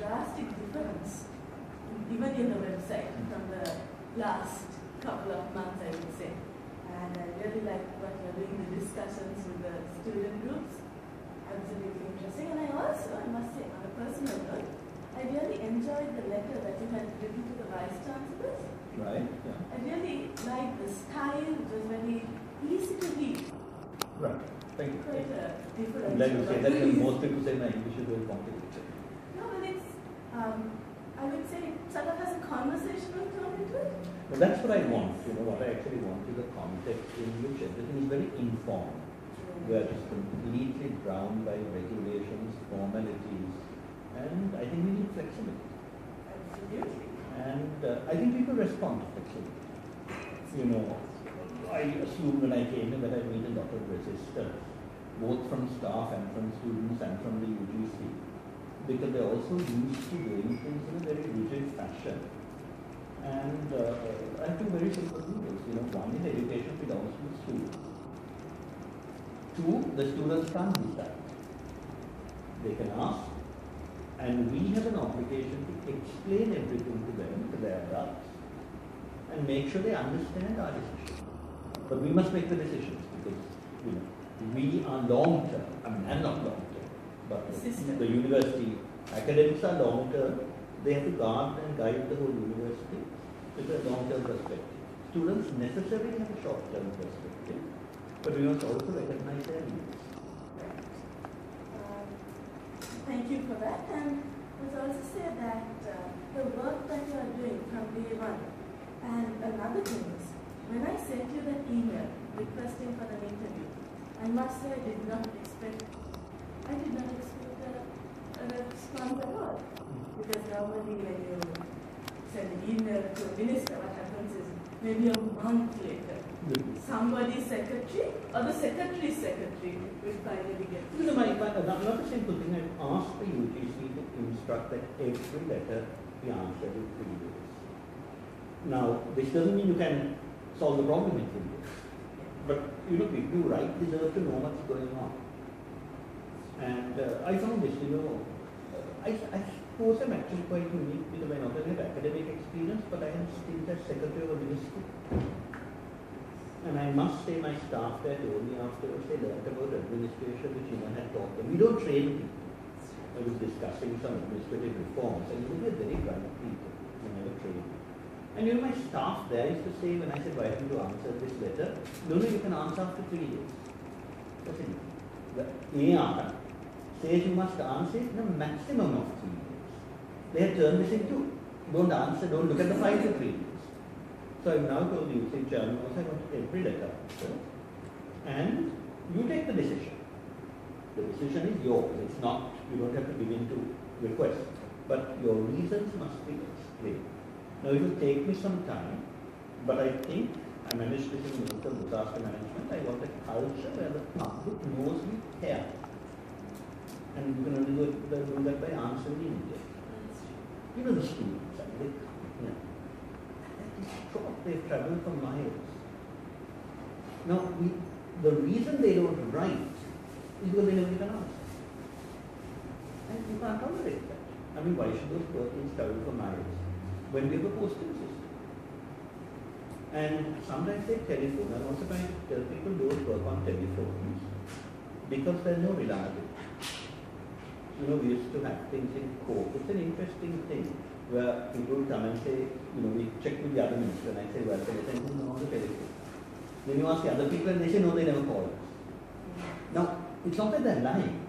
drastic difference, even in the website, from the last couple of months, I would say. And I really like what you're doing, the discussions with the student groups. Absolutely interesting. And I also, I must say, on a personal note, I really enjoyed the letter that you had written to the Vice Chancellors. Right, yeah. I really liked the style, it was very easy to read. Right, thank you. Quite a different. I'm glad you say that, because most people say my English is very complicated. No, but it's, I would say it sort of has a conversational tone to it. Well, that's what I want. What I actually want is a context in which everything is very informed. Where it's completely drowned by regulations, formalities, and I think we need flexibility. Absolutely. And I think people respond to flexibility. I assumed when I came in that I'd meet a lot of resistance, both from staff and from students and from the UGC, because they're also used to doing things in a very rigid fashion. And I have two very simple rules. One is education belongs to the students. Two, the students can't decide. They can ask, and we have an obligation to explain everything to them, to their adults, and make sure they understand our decision. But we must make the decisions because, we are long-term. I'm not long-term, but the university academics are long-term. They have to guard and guide the whole university with a long-term perspective. Students necessarily have a short-term perspective, but we must also recognize their needs. Thank you for that. And let's also say that the work that you are doing from day one. And another thing is, when I sent you that email requesting for an interview, I must say I did not expect a response at all. Because normally when you send an email to a minister, what happens is maybe a month later, somebody's secretary or the secretary's secretary will finally get it. Another simple thing, I've asked the UGC to instruct that every letter be answered in 3 days. Now, this doesn't mean you can solve the problem in 3 days. But, people right deserve to know what's going on. And I found this, I suppose I'm actually quite unique because I not only have academic experience, but I have stint as secretary of a ministry. And I must say my staff there told me afterwards they learned about administration which had taught them. We don't train people. I was discussing some administrative reforms and we were very bright people. We never trained. And my staff there used to say when I said, why don't you answer this letter? No, you can answer after 3 days. That's it. The AR says you must answer it in a maximum of 3 days. They have turned this into, don't answer, don't look at the file for 3 days. So I've now told you, say, Chairman, I want every letter. And you take the decision. The decision is yours. It's not, you don't have to give in to requests. But your reasons must be explained. Now it will take me some time, but I think I managed this in Minister of Disaster Management. I want a culture where the public knows we care. And you can only do that by answering immediately. The students, they've traveled for miles. Now, the reason they don't write is because they never even answer. And you can't tolerate that. Why should those poor kids travel for miles when we have a postal system? And sometimes they telephone. I'm also trying to tell people don't work on telephones because there's no reliability. We used to have things in court. It's an interesting thing where people come and say, we check with the other minister, and I say, well, they send them on the telephone. Then you ask the other people and they say, no, they never call us. Now, it's not that they're lying.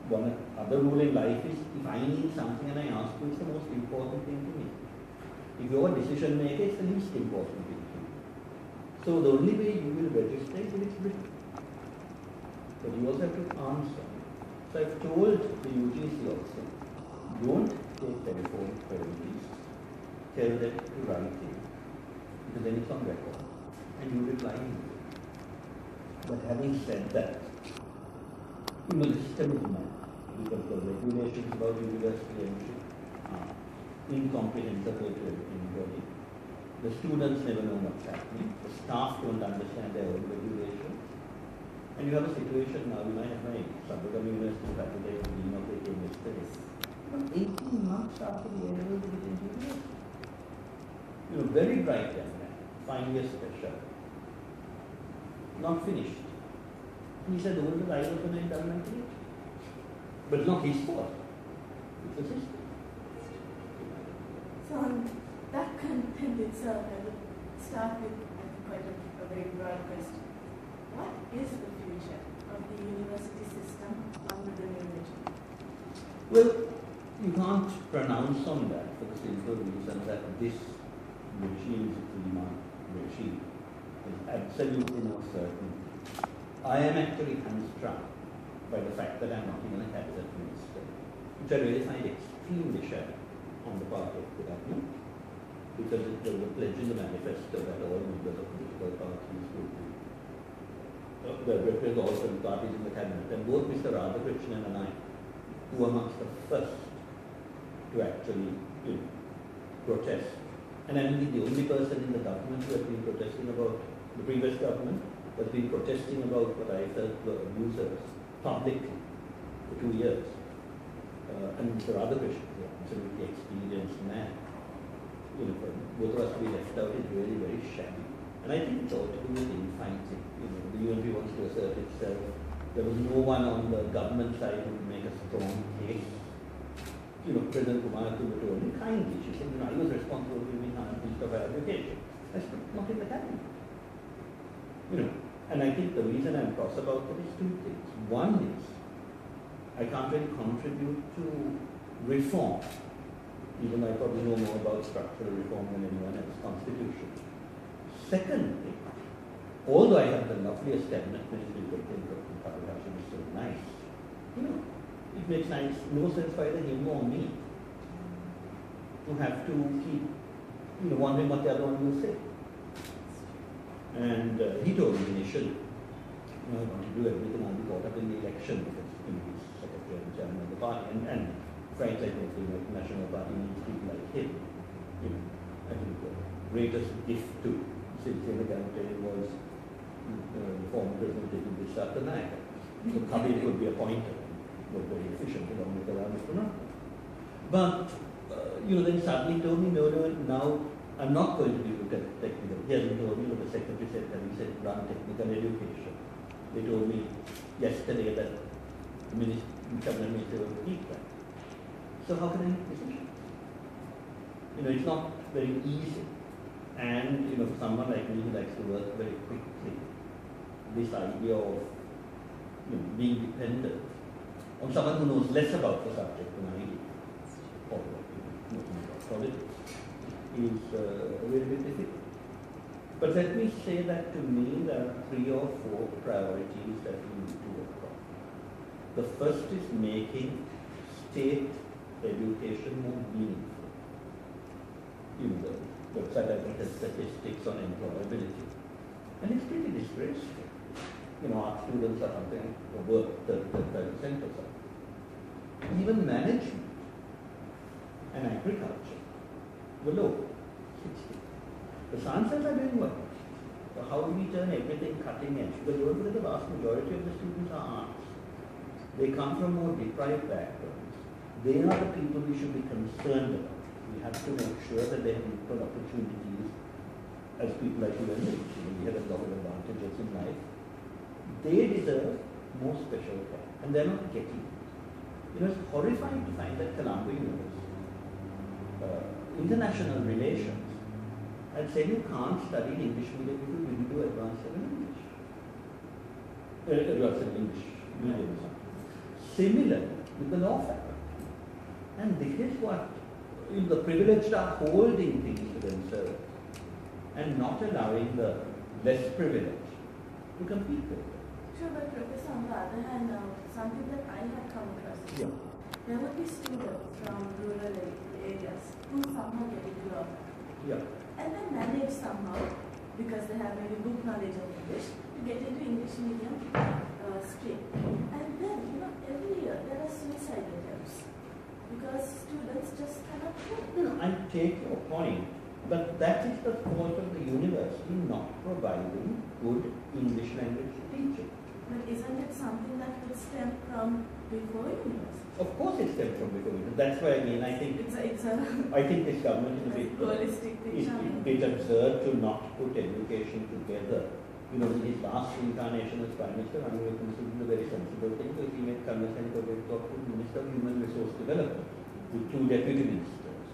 One other rule in life is, if I need something and I ask you, it's the most important thing to me. If you're a decision maker, it's the least important thing to you. So the only way you will register is if it's written. But you also have to answer. So I've told the UGC also, don't take telephone queries, tell them to write it, because then it's on record, and you reply immediately. But having said that, the system is mad, because the regulations about university entry are incomprehensible to anybody. The students never know what's happening, the staff don't understand their own regulations. And you have a situation now, I have my Sabukam University faculty, Dean of the yesterday. 18 months after the A-level to get into university. You know, very bright young man, 5 years special, not finished. And he said, oh, I was going to indulge my creativity. But it's not his fault. It's the system. So on that content itself, I would start with quite a very broad question. What is the future of the university system under the new regime? Well, you can't pronounce on that for the simple reason that this regime is a 3-month regime. It's absolutely no certainty. I am actually hamstrung by the fact that I'm not even a cabinet minister, which I really find extremely shabby on the part of the government, because it was a pledge in the manifesto that all members of political parties would be. There were all three parties in the cabinet, and both Mr. Radhakrishnan and I, who were amongst the first to actually protest. And I'm the only person in the government who has been protesting about the previous government, has been protesting about what I felt were abusers publicly for 2 years. And Mr. Radhakrishnan, the absolutely experienced man, both of us to be left out is really very shabby. And I think it's all to do with infighting. The UNP wants to assert itself. There was no one on the government side who would make a strong case. President Kumar told me kindly, she said, I was responsible for giving Minister of Education. I said, not in the cabinet. And I think the reason I'm cross about it is 2 things. One is, I can't really contribute to reform, even though I probably know more about structural reform than anyone else, constitution. Secondly, although I have the loveliest cabinet minister you could think of, Hashem is so nice, it makes no sense for either him or me to have to keep wondering what the other one will say. And he told me initially, I want to do everything, I'll be caught up in the election because he's secretary and chairman of the party. And frankly, I don't think the National Party needs people like him. I think the greatest gift to Sylvia campaign was the former president taking this after Lanka. So Kabir could be appointed, was very efficient along with the Ramakrishna. But, then suddenly told me, no, now I'm not going to be technical. He hasn't told me, the secretary said that he said run technical education. They told me yesterday that the cabinet minister will keep that. So how can I make decisions? It's not very easy. And, for someone like me who likes to work very quickly, this idea of being dependent on someone who knows less about the subject than I do, or about politics, is very, very difficult. But let me say that to me there are 3 or 4 priorities that we need to work on. The first is making state education more meaningful. The website I think has statistics on employability. And it's pretty disgraceful. Our students are something over 30% or something. Even management and agriculture were low, 60. The sciences are doing well. So how do we turn everything cutting edge? Because you look at the vast majority of the students are arts. They come from more deprived backgrounds. They are the people we should be concerned about. We have to make sure that they have equal opportunities as people like you and me. We have a lot of advantages in life. They deserve more special care, and they're not getting it. It's horrifying to find that Colombo University, international relations, I'd say you can't study English medium if you didn't do advanced level English. Advanced level English medium. Similar with the law faculty. And this is what the privileged are holding things to themselves and not allowing the less privileged to compete with them. Sure, but Professor, on the other hand, something that I have come across is there would be students from rural areas who somehow get into law faculty. And then manage somehow, because they have maybe book knowledge of English, to get into English medium stream. And then, every year there are suicide attempts because students just cannot cope. I take your point, but that is the fault of the university not providing good English language teaching. But isn't it something that would stem from before university? Of course it stems from before university. That's why again I think I think this government is a bit holistic picture. It absurd to not put education together. You know, in his last incarnation as Prime Minister, I mean, considered a very sensible thing because he made Kanashan talk to Minister of Human Resource Development with 2 deputy ministers.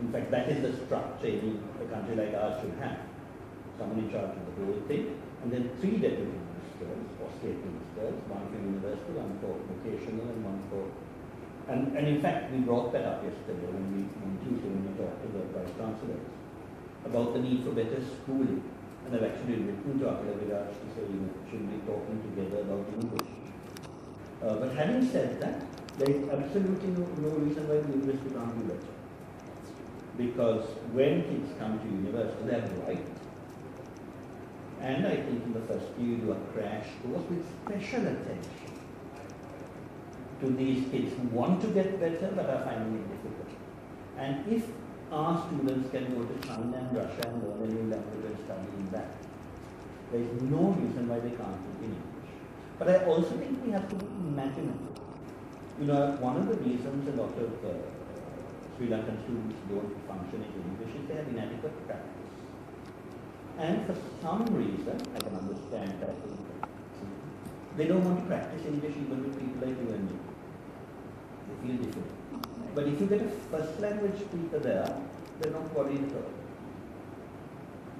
In fact, that is the structure a country like ours should have. Someone in charge of the whole thing, and then 3 deputy ministers or state ministers, 1 for university, 1 for vocational, and 1 for... And in fact, we brought that up yesterday on Tuesday when we talked to the Vice Chancellors about the need for better schooling. And I've actually written to Akila Viraj to say, you know, should be talking together about English. But having said that, there is absolutely no reason why the university can't do better. Because when kids come to university, they are bright. And I think in the first year you do a crash course with special attention to these kids who want to get better but are finding it difficult. And if our students can go to China and Russia and learn a new language and study in that, there is no reason why they can't do in English. But I also think we have to be imaginative. You know, one of the reasons a lot of Sri Lankan students don't function in English is they have inadequate practice. And for some reason, I can understand that they don't want to practice English even with people like you and me. They feel different. But if you get a first language speaker there, they're not worried at all.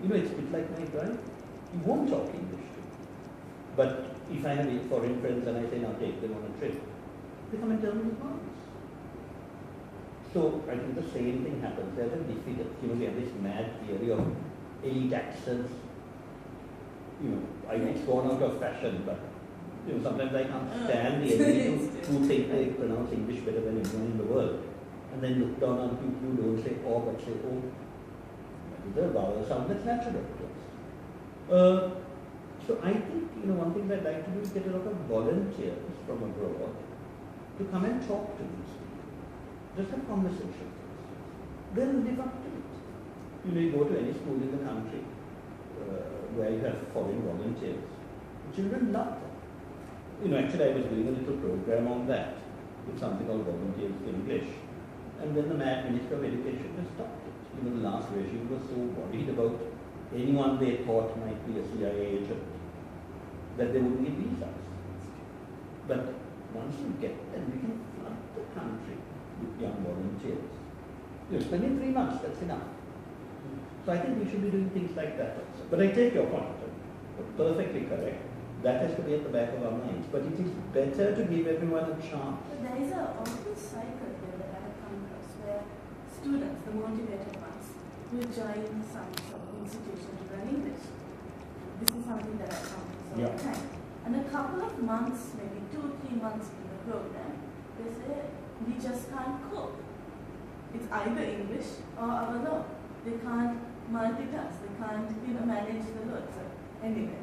You know, it's a bit like my brother. He won't talk English to me. But if I have foreign friends and I say, now take them on a trip, they come and tell me the points. So I think the same thing happens. There's a diffidence. You know, we have this mad theory of elite accents. You know, it's gone out of fashion, but you know, sometimes I can't stand the elite who think they pronounce English better than anyone in the world. And then look down on people who don't say oh, but say oh. That is a vowel sound that's natural to us. So I think, you know, one thing I'd like to do is get a lot of volunteers from abroad to come and talk to these people. Just have conversations. Then live up to it. You know, you go to any school in the country where you have foreign volunteers. Children love them. You know, actually I was doing a little program on that with something called Volunteers for English. And then the Mad Minister of Education just stopped it. You know, the last regime was so worried about anyone they thought might be a CIA agent that they wouldn't give visas. But once you get them, you can flood the country with young volunteers. You know, spending 3 months, that's enough. So I think we should be doing things like that also. But I take your point. Perfectly correct. That has to be at the back of our minds. But it is better to give everyone a chance. But there is a awful cycle here that I have come across where students, the motivated ones, will join some sort of institution to learn English. This is something that I come across all the time. And a couple of months, maybe 2-3 months in the program, they say, we just can't cope. It's either English or our law. They can't multitask, they can't, you know, manage the load. So anyway.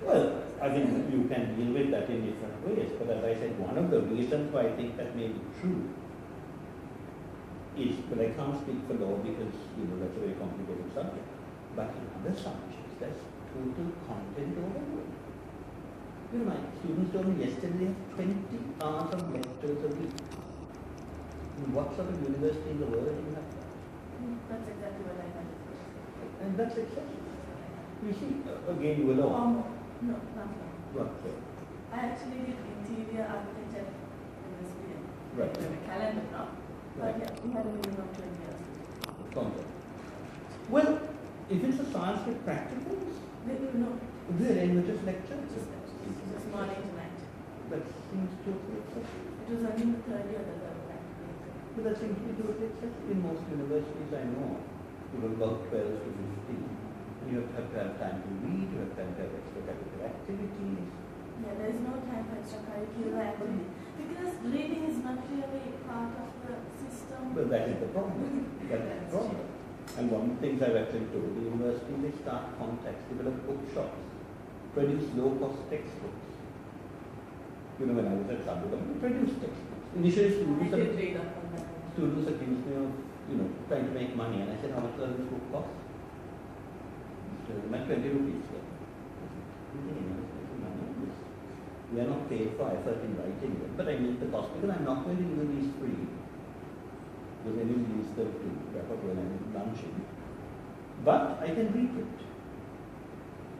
Well, I think you can deal with that in different ways, but as I said, one of the reasons why I think that may be true is, but I can't speak for law because, you know, that's a very complicated subject, but in other subjects, there's total content overload. You know, my students told me yesterday they have 20 hours of lectures a week. In what sort of university in the world do you have that? That's exactly what I had. And that's excessive. You see, again, you will know. No, not now. What? I actually did interior architecture in this period. Right. In the calendar now. But yeah, we had a minimum of 20 years. Content. Well, if it's a science with practicals, They will know. then we just lecture. This morning to night. That seems totally excessive. It was only in the third year that I was practically. But that seems to be totally excessive. In most universities I know, you have about 12 to 15. You have to have time to read, you have time to have extracurricular activities. Yeah, there is no time for extracurricular activity. Because reading is not really part of the system. But that is the problem. That is the problem. And one of the things I've actually told the university, they start contacts, develop bookshops, produce low-cost textbooks. You know, when I was at Sandhurst, we produced textbooks. Initially, students accused me of, you know, trying to make money, and I said, how much does this book cost? My 20 rupees. We are not paid for effort in writing them, but I meet the cost because I'm not going to give these free. Because I will use them to wrap up when I'm lunching. But I can reprint.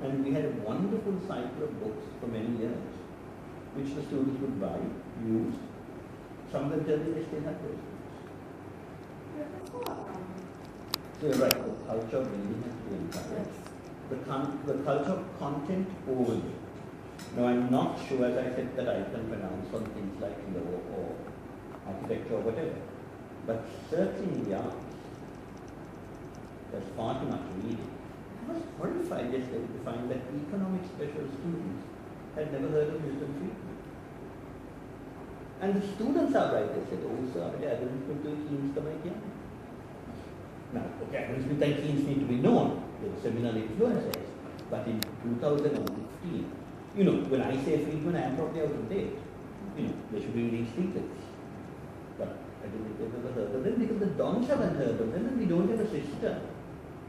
And we had a wonderful cycle of books for many years, which the students would buy, use. Some of them tell me they still have those books. So you're right, the culture of reading has to be encouraged. The culture of content only. Now I'm not sure, as I said, that I can pronounce on things like law or architecture or whatever. But certainly in the arts, there's far too much reading. I was horrified yesterday to find that economic special students had never heard of Milton Friedman. And the students are right, they said, oh sir, Adam Smith and Keynes come again. Now, okay, Adam Smith and Keynes need to be known, they were seminal influences. But in 2015, you know, when I say Friedman, I am probably out of date. You know, they should be reading Stiglitz. But I don't think they've ever heard of them because the dons haven't heard of them and we don't have a system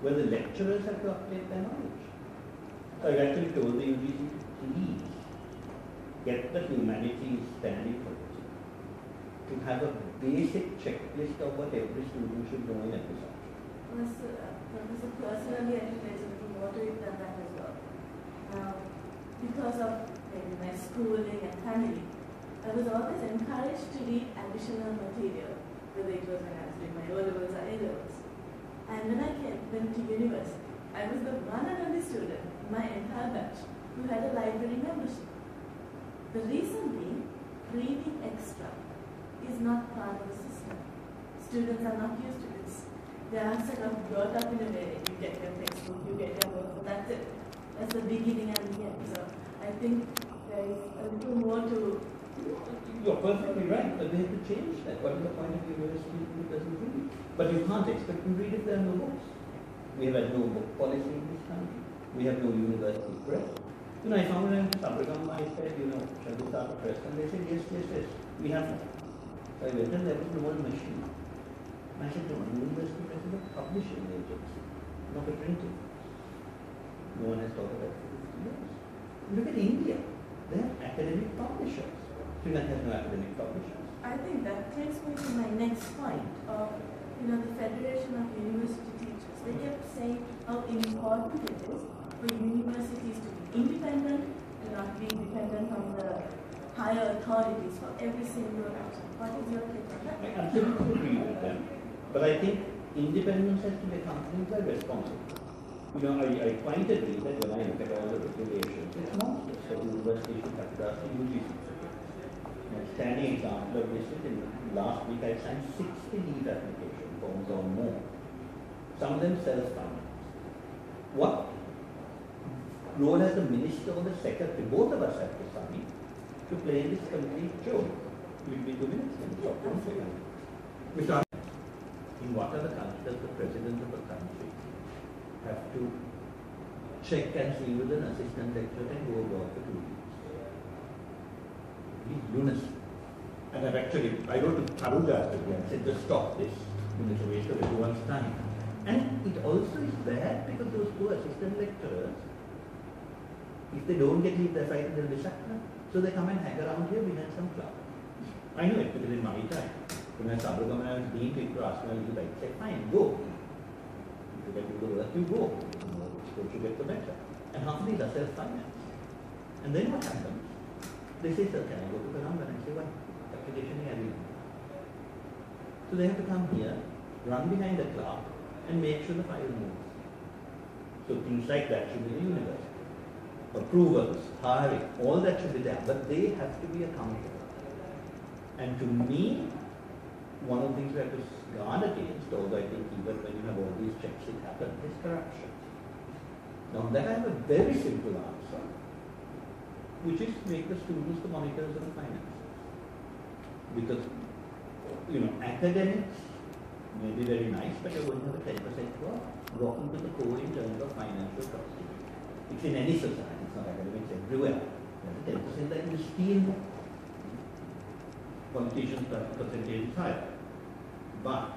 where the lecturers have to update their knowledge. So I've actually told the UGC to please get the humanities standing committee to have a basic checklist of what every student should know in every subject. Professor, personally, I think there's a little more to it than that as well. Because of maybe my schooling and family, I was always encouraged to read additional material, whether it was when I was doing my O-levels or A-levels. And when I went to university, I was the one and only student in my entire batch who had a library membership. The reason being, reading extra is not part of the system. Students are not used to this. They are sort of brought up in a way, you get your textbook, you get your work, that's it. That's the beginning and the end. So I think there is a little more to... You're perfectly right, but they have to change that. What is the point of university who doesn't read? But you can't expect them to read if there are no books. We have had no book policy in this country. We have no university press. You know, I found in Sabragam, I said, you know, shall we start a press? And they said, yes, yes, yes, we have that. So I went and there was no one machine. And I said, no, university press is a publishing agency, not a printing. No one has thought about it for 50 years. Look at India. They have academic publishers. Sri Lanka has no academic publishers. I think that takes me to my next point of, the Federation of University Teachers. They kept saying how important it is for universities to be independent and not be dependent on the higher authorities for every single action. What is your take on that? I absolutely agree with them. But I think independence has to be accompanied by responsibility. You know, I quite agree that when I look at all the regulations, it's monstrous that universities should have to ask the UGC. A standing example of this is in last week I signed 60 leave application forms or more. Some of them self-funded. What role has the minister or the secretary, both of us have to sign, to play this complete joke? We'll be 2 minutes then. Mr. In what other country does the president of a country have to check and see with an assistant lecturer and go abroad for 2 weeks? Lunacy. And I wrote to Taruga and said, just stop this. It's a waste of everyone's time. And it also is bad because those poor assistant lecturers, if they don't get leave, they're frightened they'll be sacked. So they come and hang around here behind some club. I know it because in my time, when I started when I was dean, people asked me, I say, fine, go. If you get to the work, you go. The more exposure you get, the better. And half of these are self-financed. And then what happens? They say, sir, can I go to the number? And I say, what? Application have you? So they have to come here, run behind the clerk, and make sure the file moves. So things like that should be the university. Approvals, hiring, all that should be there, but they have to be accountable. And to me, one of the things we have to guard against, although I think even when you have all these checks, it happens, is corruption. Now that I have a very simple answer, which is make the students the monitors of the finances. Because, academics may be very nice, but you're going to have a 10% drop into the core in terms of financial custody. It's in any society, it's not academics everywhere. There's a 10% that will steal more. Politicians' percentage is higher. But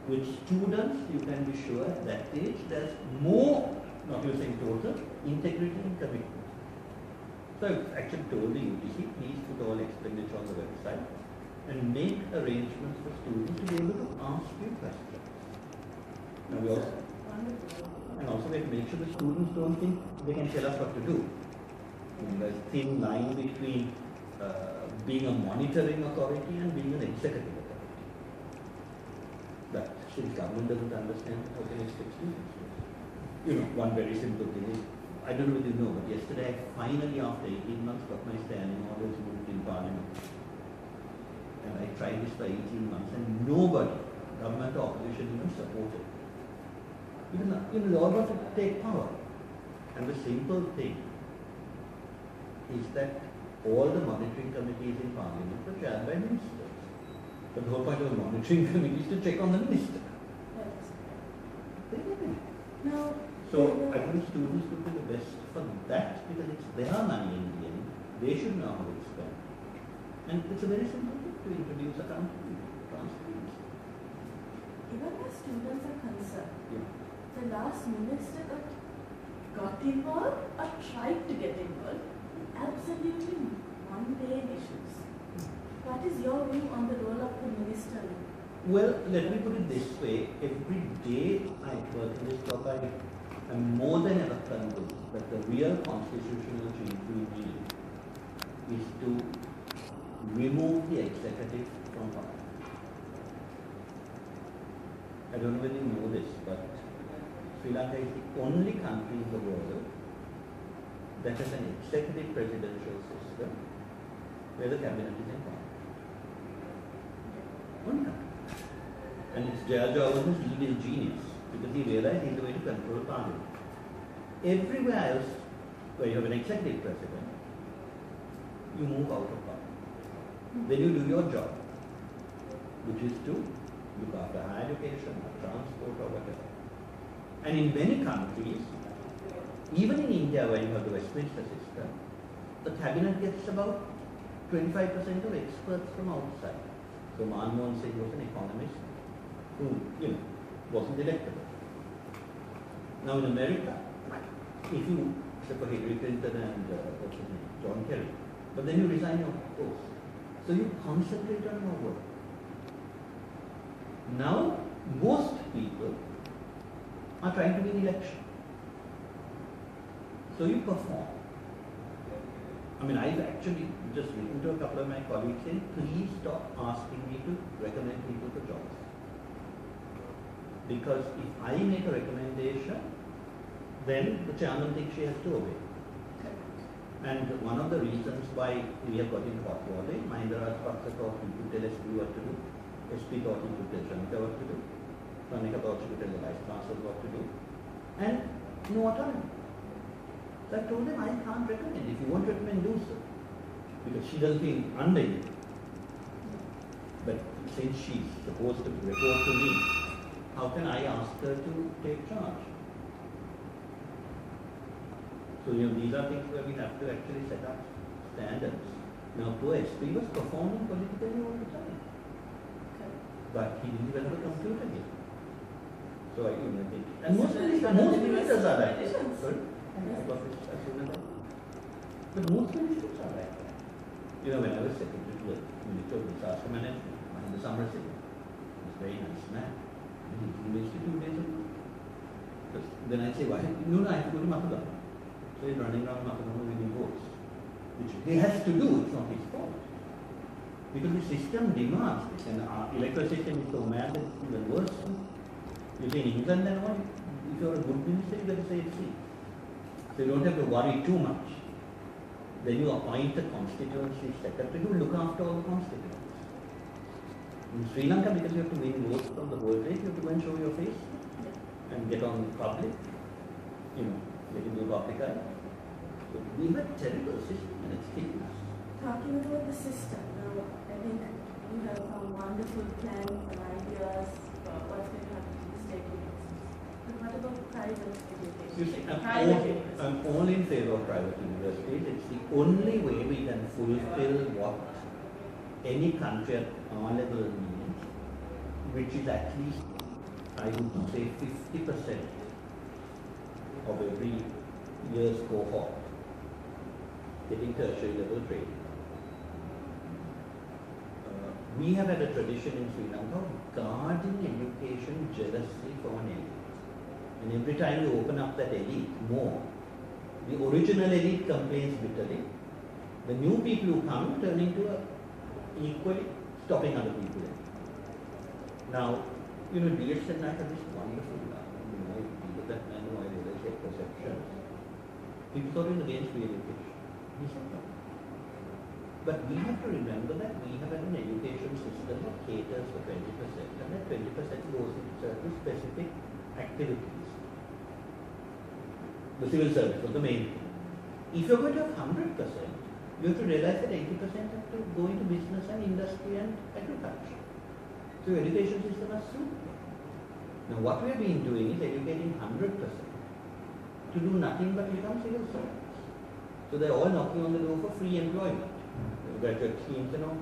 with students, you can be sure at that age there's more, not using total, integrity and commitment. So I've actually told the UTC, please put all expenditure on the website and make arrangements for students to be able to ask you questions. And we also, we have to make sure the students don't think they can tell us what to do. There's a thin line between being a monitoring authority and being an executive authority. But since government doesn't understand, how can it expect students to? You know, one very simple thing is, I don't know whether you know, but yesterday I finally, after 18 months, got my standing orders moved in Parliament. And I tried this for 18 months and nobody, government or opposition, even supported. Because, they all want to take power. And the simple thing is that all the monitoring committees in Parliament are chaired by ministers. But the whole point of a monitoring committee is to check on the minister. Now, so I think students would be the best for that because it's their money in the end. They should know how it's spent. And it's a very simple thing to introduce accountability, transparency. even as students are concerned, Yeah. the last minister that got involved or tried to get involved in absolutely mundane issues. What is your view on the role of the minister? Well, let me put it this way. Every day I work in this job, I am more than ever convinced that the real constitutional change we need is to remove the executive from power. I don't know whether you know this, but Sri Lanka is the only country in the world that has an executive presidential system where the cabinet is in power. Only country. And it's Jayajawala's evil genius because he realized he's the way to control parliament. Everywhere else where you have an executive president, you move out of power. Then you do your job, which is to look after higher education or transport or whatever. And in many countries, even in India where you have the Westminster system, the cabinet gets about 25% of experts from outside. So Manmohan Singh was an economist who, wasn't electable. Now in America, if you, except for Hillary Clinton and John Kerry, but then you resign your post. So you concentrate on your work. Now, most people are trying to win election. So you perform. I mean, I've actually just written to a couple of my colleagues saying, please stop asking me to recommend people for jobs. Because if I make a recommendation, then the chairman thinks she has to obey. And one of the reasons why we have got into hot water, Mahindra Rajapaksa thought he could tell SP what to do, SP thought he could tell Shanika what to do, Shanika thought she could tell the Vice Chancellor what to do, and no autonomy. So I told him I can't recommend. If you want to recommend, do so. Because she doesn't feel under you. But since she's supposed to report to me, how can I ask her to take charge? So, these are things where we have to actually set up standards. Now, poor SP was performing politically all the time. But he didn't develop a computer yet. So, I think. And most ministers are like that. Sorry? I got this as soon as I. But most ministers are like that. When I was secretary to the Minister of Disaster Management, Mahindra Samra Singh was a very nice man. And he wasted 2 days ago. Then I say, why? No, I have to go to Mathura. So he's running around Mathura winning votes. Which he has to do, it's not his fault. Because the system demands this, and our electoral system is so mad that it's even worse. You see, in England and all, if you're a good minister, you got to say it's free. So you don't have to worry too much. Then you appoint a constituency secretary who will look after all the constituents. In Sri Lanka, because you have to win votes from the whole place, you have to go and show your face and get on public, get into the public eye. So we have a terrible system and it's killing us. Talking about the system, now I think you have some wonderful plans and ideas for what's going to happen to the state universities. But what about private education? You see, I'm all in favor of private universities. It's the only way we can fulfill what any country at our level needs, which is at least, I would say, 50% of every year's cohort getting tertiary level training. We have had a tradition in Sri Lanka of guarding education jealously for an elite. And every time you open up that elite more, the original elite complains bitterly. The new people who come turn into equally stopping other people in. Now, DS and I have this wonderful, that man who I realized had perceptions. People thought he was against free education. He said no. But we have to remember that we have an education system that caters for 20%, and that 20% goes into certain specific activities. The civil service was the main thing. If you're going to have 100%, you have to realize that 80% have to go into business and industry and agriculture. So your education system has suited. Now what we have been doing is educating 100% to do nothing but become civil servants. So they're all knocking on the door for free employment. Graduate schemes and all.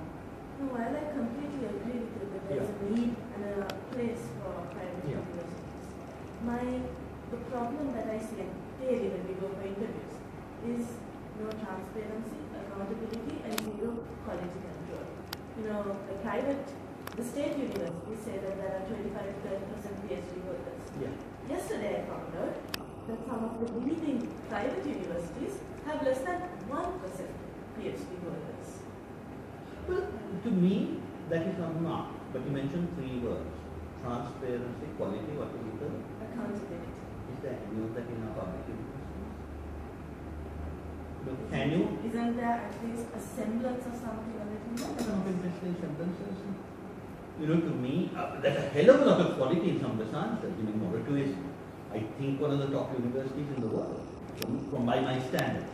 No, while I completely agree with you that there's a need and a place for private universities, the problem that I see daily when we go for interviews is no transparency, accountability, and zero quality control. The state universities say that there are 25 to 30% PhD holders. Yeah. Yesterday I found out that some of the leading private universities have less than 1% PhD holders. Well, to me, that is not enough. But you mentioned 3 words. Transparency, quality, what is it? Accountability. Is there any of that in our public universities? Can you? Isn't there at least a semblance of something a little more? Some interesting semblances. To me, there's a hell of a lot of quality in some of the sciences. Moreto is, I think, one of the top universities in the world, from by my standards.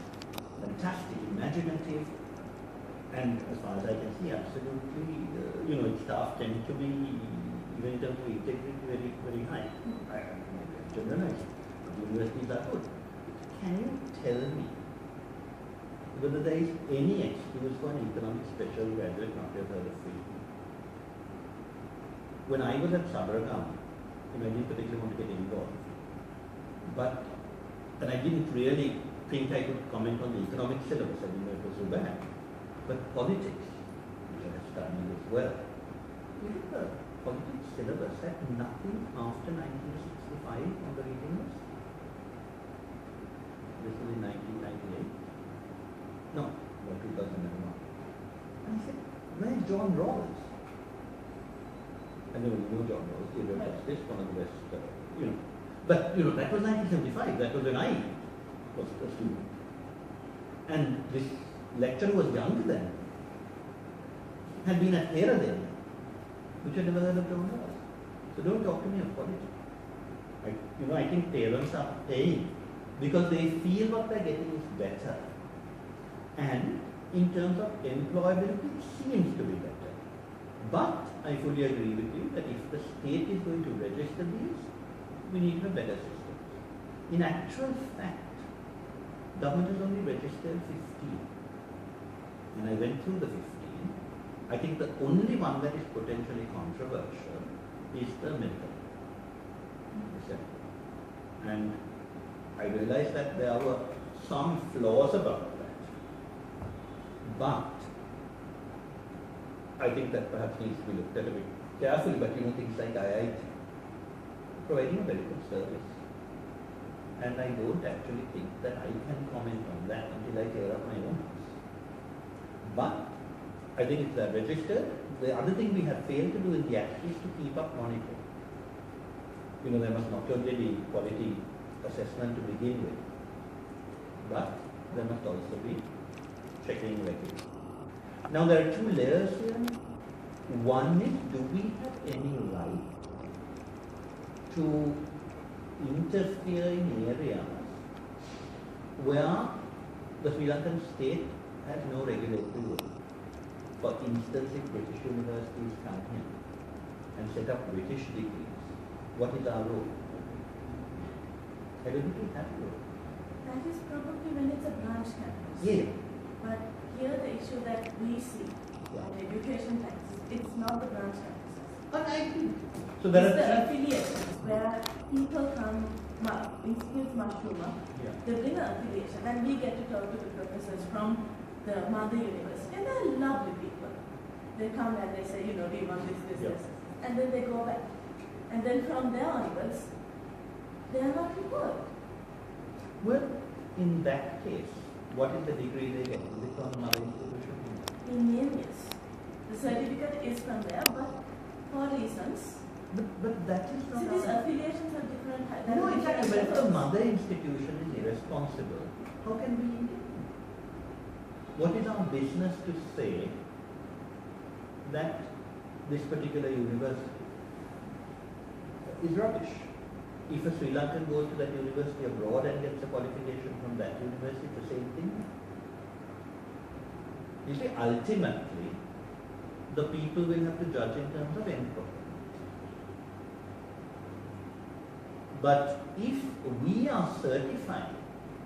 Fantastic, imaginative, and as far as I can see, absolutely, its staff tend to be, even in terms of integrity, very, very high. I generalize. Universities are good. Can you tell me whether there is any excuse for an economics special graduate not to have heard of free? When I was at Sabaragam, I didn't particularly want to get involved. And I didn't really think I could comment on the economics syllabus. I didn't know it was so bad. But politics, which I have studied as well, the politics syllabus had nothing after 1965 on the reading list. This was in 1998. No, about 2001. And I said, where's John Rawls? I never knew John Rawls, he wrote Justice, one of the best, But, that was 1975, that was when I was a student. And this lecturer was younger then, had been at Hera then, which I never heard of John Rawls. So don't talk to me of politics. I think parents are paying because they feel what they're getting is better. And in terms of employability, it seems to be better. But I fully agree with you that if the state is going to register these, we need a better system. In actual fact, government has only registered 15. And I went through the 15. I think the only one that is potentially controversial is the medical. And I realized that there were some flaws about that. But I think that perhaps needs to be looked at a bit carefully, but things like IIT providing a very good service. And I don't actually think that I can comment on that until I clear up my own house. But I think it's registered. The other thing we have failed to do in the act is to keep up monitoring. There must not only be quality assessment to begin with, but there must also be checking regularly. Now there are 2 layers here. One is, do we have any right to interfere in areas where the Sri Lankan state has no regulatory role? For instance, if British universities come here and set up British degrees, what is our role? I don't think we have a role. That is probably when it's a branch campus. Yeah. But here the issue that we see on education taxes, it's not the branch campuses. And I agree. So It's there the are affiliations where people come, institutes mushroom up, yeah. they bring an affiliation, and we get to talk to the professors from the mother university, and they're lovely people. They come and they say, you know, we want this, Yeah. and then they go back. And then from there onwards, they are not involved. Well, in that case, what is the degree they get? Is it from another institution? In name, yes. The certificate is from there, but for reasons. But that is See, not these our... affiliations are different. No, exactly. But if the mother institution is irresponsible, how can we intervene? What is our business to say that this particular university is rubbish? If a Sri Lankan goes to that university abroad and gets a qualification from that university, it's the same thing. You see, ultimately, the people will have to judge in terms of end product. But if we are certifying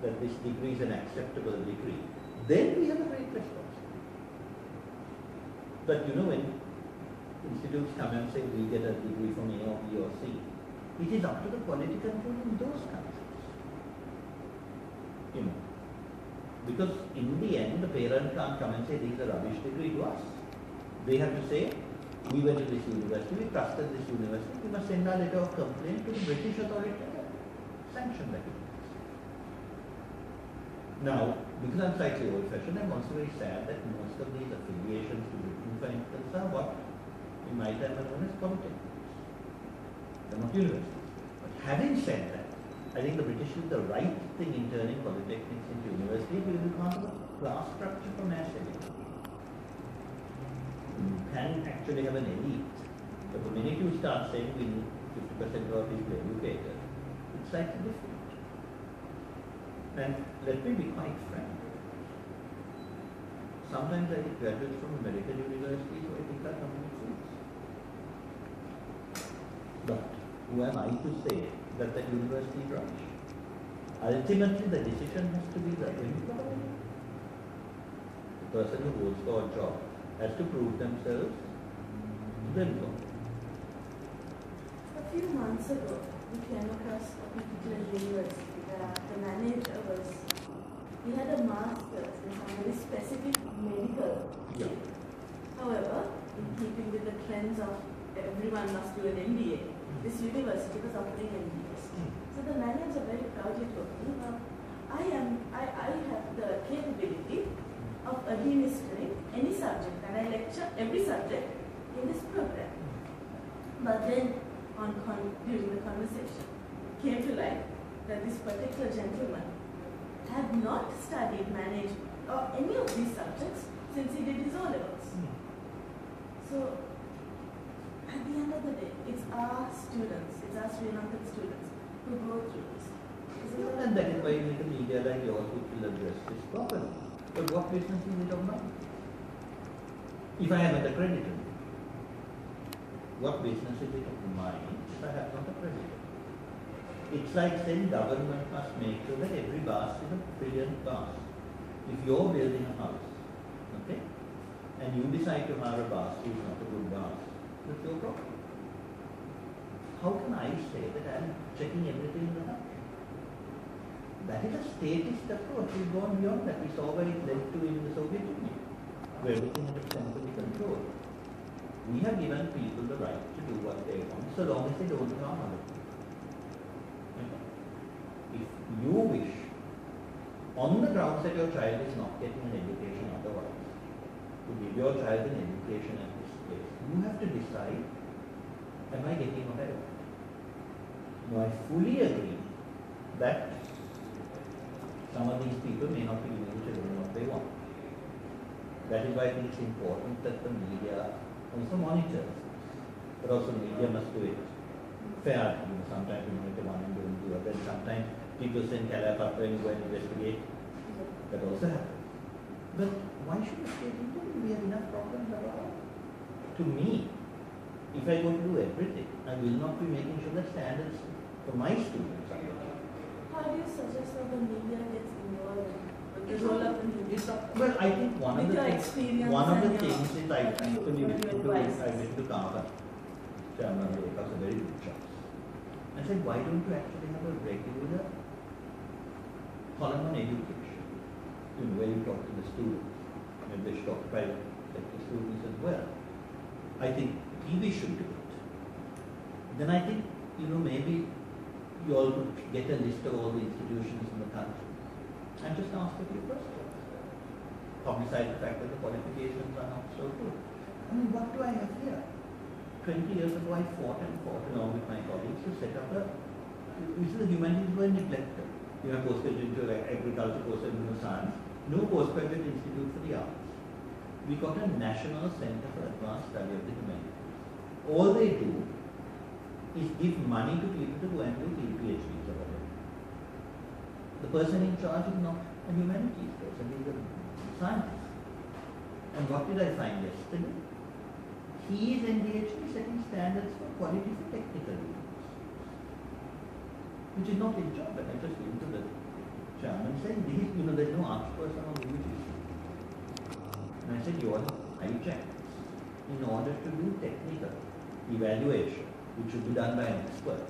that this degree is an acceptable degree, then we have a great responsibility. But you know, when institutes come and say we get a degree from A or B or C, it is up to the quality control in those countries. You know, because in the end, the parent can't come and say this is a rubbish degree to us. They have to say, we went to this university, we trusted this university, we must send our letter of complaint to the British authority and sanction that university. Now, because I'm slightly old-fashioned, I'm also very sad that most of these affiliations to Britain, for instance, are what in my time were known as polytechnics. They're not universities. But having said that, I think the British did the right thing in turning polytechnics into universities because it's part of a class structure for mass education. You can actually have an elite. But the minute you start saying we need 50% of our people educated, it's slightly different. And let me be quite frank. Sometimes I get graduates from American universities who I think are complete fools. But who am I to say that the university is rubbish? Ultimately, the decision has to be the employer. The person who goes for a job has to prove themselves to the employer. A few months ago, we came across a particular university where the manager was, he had a master's in some very specific medical field. However, in keeping with the trends of everyone must do an MBA, this university was offering MBAs. So the manager very proudly told me, I have the capability of administering any subject, and I lecture every subject in this program. But then, during the conversation, it came to light that this particular gentleman had not studied management or any of these subjects since he did his O-levels. So, at the end of the day, it's our students, it's our Sri Lankan students who go through this. And that is why you need a media like yours which will address this problem. But what business is it of mine? If I haven't accredited, what business is it of mine if I have not accredited? It's like saying government must make sure that every bus is a brilliant bus. If you're building a house, okay, and you decide to hire a bus who is not a good bus, that's your problem. How can I say that I'm checking everything in the house? That is a statist approach. We've gone beyond that. We saw where it led to in the Soviet Union, where everything had a centrally controlled. We have given people the right to do what they want, so long as they don't harm other people. Okay? If you wish, on the grounds that your child is not getting an education otherwise, to give your child an education at this place, you have to decide, am I getting what I want? Now, I fully agree that some of these people may not be giving the children what they want. That is why I think it's important that the media also monitors this. But also the media must do it fair. You know, sometimes we monitor one and don't do it. Then sometimes people send Kalapatra and go and investigate. That also happens. But why should the state intervene? We have enough problems of our own. To me, if I go to do everything, I will not be making sure that standards for my students are met. How do you suggest that the media gets involved with the role of the media? Well, I think one of the things is I went to Carbon. Chairman of the was a very good choice. I said, why don't you actually have a regular column on education, where you talk to the students, and they should talk to private sector students as well. I think TV should do it. Then I think, maybe you all could get a list of all the institutions in the country and just ask a few questions. Publicize the fact that the qualifications are not so good. I mean, what do I have here? 20 years ago, I fought along with my colleagues to set up the humanities were neglected. You have postgraduate into agriculture, postgraduate into science, no postgraduate institute for the arts. We got a National Center for Advanced Study of the Humanities. All they do is give money to people to go and do PhDs or whatever. The person in charge is not a humanities person, he's a scientist. And what did I find yesterday? He is engaged in setting standards for quality for technical units, which is not his job. And I just went to the chairman saying, there's no arts person on the UGC. And I said, you all hijacked in order to do technical evaluation, which should be done by an expert,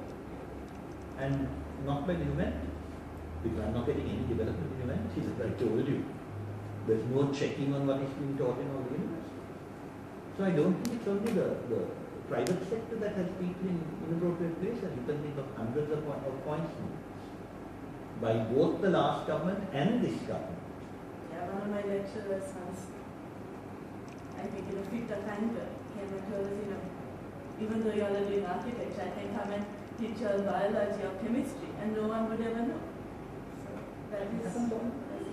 and not by the humanities. Because I'm not getting any development in humanities, as I told you. There's no checking on what is being taught in all the universities. So I don't think it's only the private sector that has people in inappropriate places. You can think of hundreds of appointments by both the last government and this government. Yeah, one of my lecturers once, I think in a fit of anger, came and told us, even though you are doing architecture, I can come and teach you biology or chemistry, and no one would ever know. So that is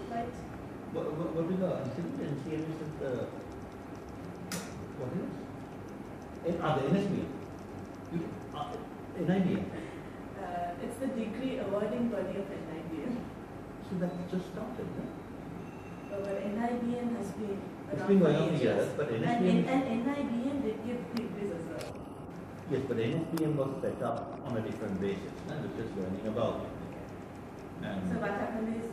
right. What is the NCM is the what is it? The NSBM. NIBM. It's the degree awarding body of NIBM. So that just started, no? But NIBM has been It's been going on for years, but NSBM... And NIBM did give degrees as well. Yes, but NSBM was set up on a different basis. I was just learning about it. And so what happened is,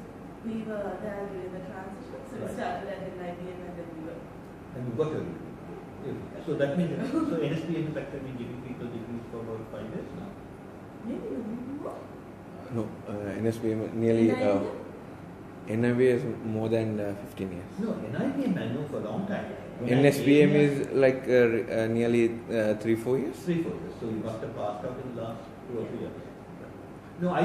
we were there during the transition. So we started at NIBM and then we were... And we got a degree. So that means, so NSBM is actually been giving people degrees for about 5 years now. Maybe more. No, NSBM nearly... NIBM is more than 15 years. No, NIBM I know for a long time. NSBM is like nearly 3-4 years? 3-4 years. So you must have passed out in the last 2 or 3 years. No, I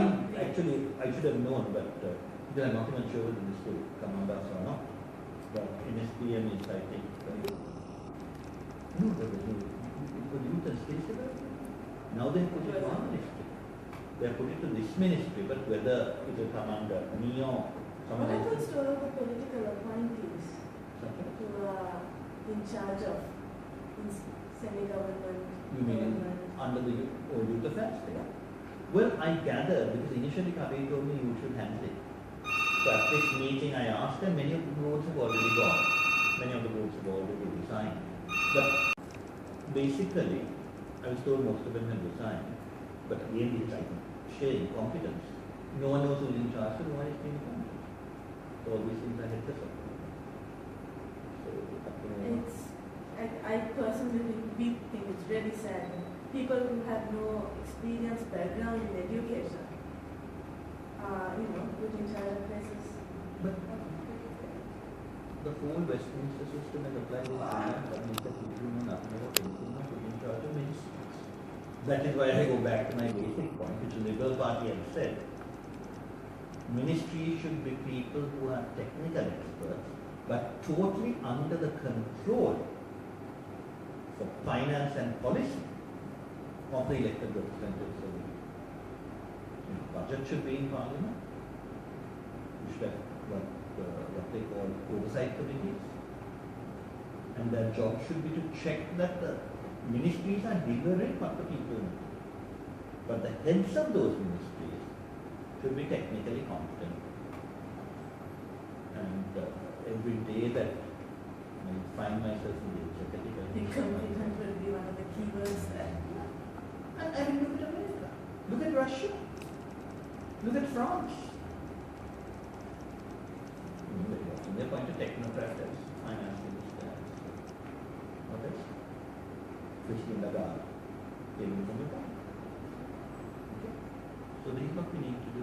should have known, but because I'm not even sure whether this will come under us or not. But NSBM is, I think, no, there was no, for youth and space development. Now they put it to our ministry. They put it to this ministry, but whether it will come under me or someone What else. happens to all the political appointees who are in charge of semi-government? You mean under the old youth affairs thing? Well, I gather, because initially Kabir told me you should handle it. So at this meeting I asked them, many of the votes have already gone. Many of the votes have already resigned. But basically, I was told most of them have resigned. But again, it's like sharing competence. No one knows who's in charge, so no one is being appointed. So all these things are headless of them. So, I personally think it's really sad. People who have no experience, background in education are, put in charge of places. but the whole Westminster system has applied with that means that people do know nothing about anything, not put in charge of ministries. That is why I go back to my basic point, which the Liberal Party has said. Ministries should be people who are technical experts, but totally under the control for finance and policy of the elected representatives of the budget should be in Parliament. You should have what they call oversight committees. And their job should be to check that the ministries are delivering what the people need. But the heads of those ministries should be technically competent. And every day that I find myself in the executive, I think competent will be one of the key words there. and I mean, look at America, look at Russia, look at France. They point to technocrats as finance ministers. What else? Christine Lagarde. came in from the top. Okay? So this is what we need to do.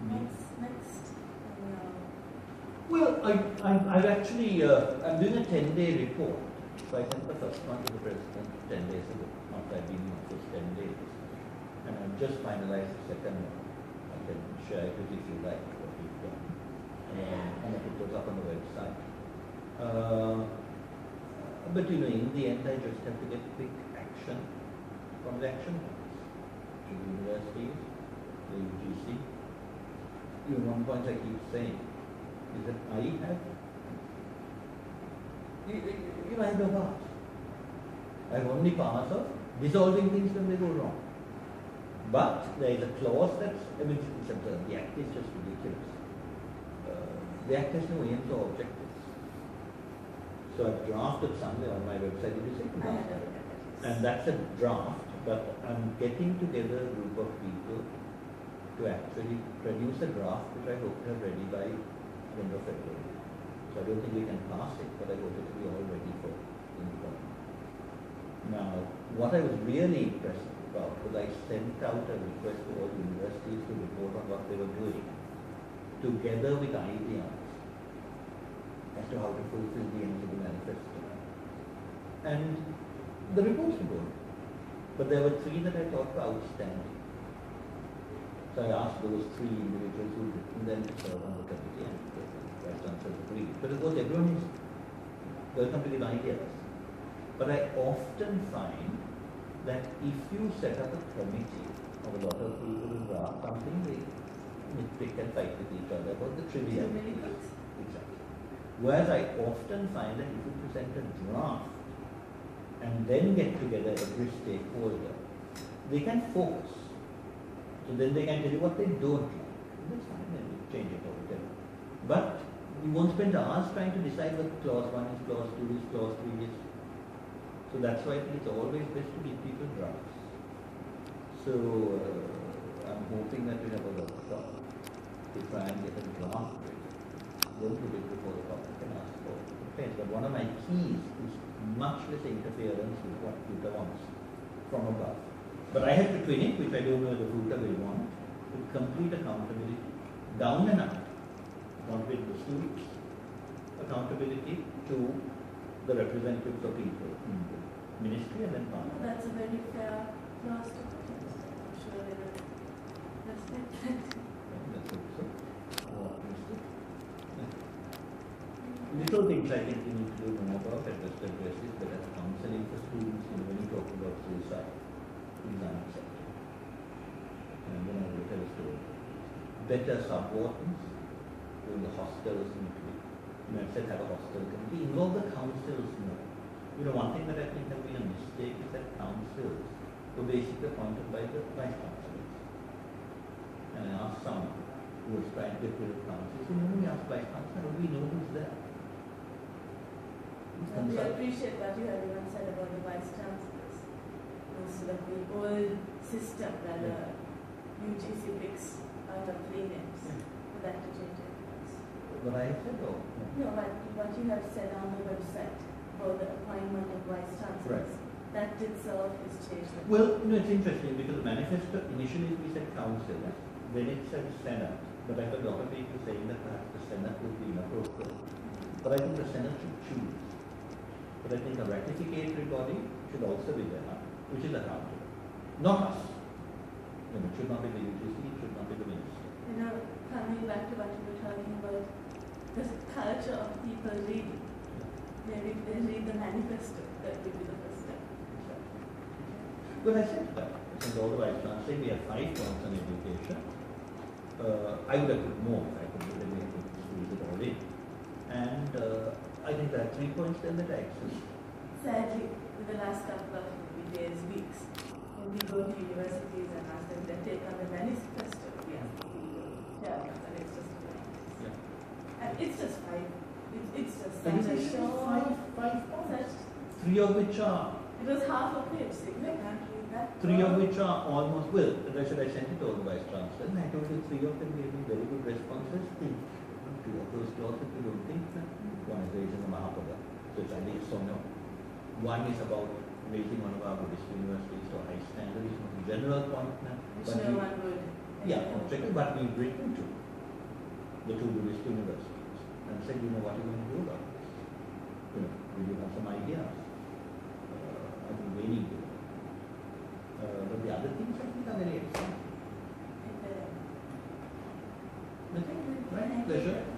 Next. Well, I've actually, I'm doing a 10-day report. So I sent the first one to the President 10 days ago, after I've been in office 10 days. And I've just finalized the second one. I can share it with you if you like what we've done. And I put those up on the website. But you know, in the end, I just have to get quick action from the action points. To the universities, the UGC. You know, one point I keep saying is that I have, you know, I have no past. I have only past of dissolving things when they go wrong. But there is a clause that's, I mean, it's absurd. The act is just ridiculous. The act has no aims or objectives. So I've drafted somewhere on my website, it is and that's a draft, but I'm getting together a group of people to actually produce a draft which I hope to have ready by end of February. So I don't think we can pass it, but I hope it will be all ready for input. Now, what I was really impressed about was I sent out a request to all universities to report on what they were doing, together with ideas as to how to fulfill the aims of the manifesto. And the reports were good, but there were 3 that I thought were outstanding. So I asked those 3 individuals who written them to serve on the committee, and the Vice Chancellor agreed. But of course, everyone is welcome to give ideas. But I often find that if you set up a committee of a lot of people who draft something, they nitpick and fight with each other about the trivia. Exactly. Whereas I often find that if you present a draft and then get together every stakeholder, they can focus. So then they can tell you what they don't like. That's fine, then we change it or whatever. But you won't spend hours trying to decide what clause 1 is, clause 2 is, clause 3 is. So that's why I think it's always best to give people drafts. So I'm hoping that we have a workshop to try and get a draft ready. Don't put it before the public and ask for complaints. But one of my keys is much less interference with what Futa wants from above. But I have to twin it, which I don't know whether Futa will want, with complete accountability, down and out. Accountability to the students, accountability to the representatives of people in the ministry and then parliament. That's a very fair clause to put in. I'm sure they will respect that. That's also little things I think we need to do more about at just addresses, but as counseling for students, you know, when you talk about suicide, is unacceptable. And then I will tell a story. Better subordinates in the hostels in Italy. You know, I said have a hostel committee. Involve the councils more. You know, one thing that I think has been a mistake is that councils were basically appointed by the vice chancellors. And I asked someone who was trying to get rid of councils, you know, we asked vice chancellor, we know who's there. We appreciate what you have even said about the vice chancellors. Instead of the old system where the UGC picks out of 3 names. For that to change it. What I said, or? No, what you have said on the website about the appointment of vice chancellors. Right. That itself is changed. Well, you know, it's interesting because the manifesto initially we said council, then it said Senate. But I heard a lot of people saying that perhaps the Senate would be inappropriate. But I think the Senate should choose. But I think a ratificatory body should also be there, which is accountable. Not us. You know, it should not be the UGC, it should not be the minister. You know, coming back to what you were talking about, the culture of people reading. Maybe if they read the manifesto, that would be the first step. Exactly. Well, I said that. I think all the vice chancellors, we have 5 points on education. I would have put more. I could put them in, squeeze it all in. And I think there are 3 points there that are excellent. Sadly, in the last couple of days, weeks, when we go to universities and ask them to take on the manifesto, we ask the CEO, and it's just and it's just 5. It's just such a short. 5 points. 3 of which are. It was half a page, so you can't read that. 3 of which are almost, well, as I said, I sent it to all the vice chancellors, and I told you 3 of them gave me very good responses. 2 of those clauses you don't think that. One is raised in the Mahapada, so it's either yes or no. One is about raising one of our Buddhist universities to a high standard is not a general point now. Which But no we, one would. yeah, exactly, but we've written to the two Buddhist universities and said, you know, what are you going to do about this? You know, do you have some ideas? I think they need to. But the other things I think are very exciting. Okay, right, pleasure.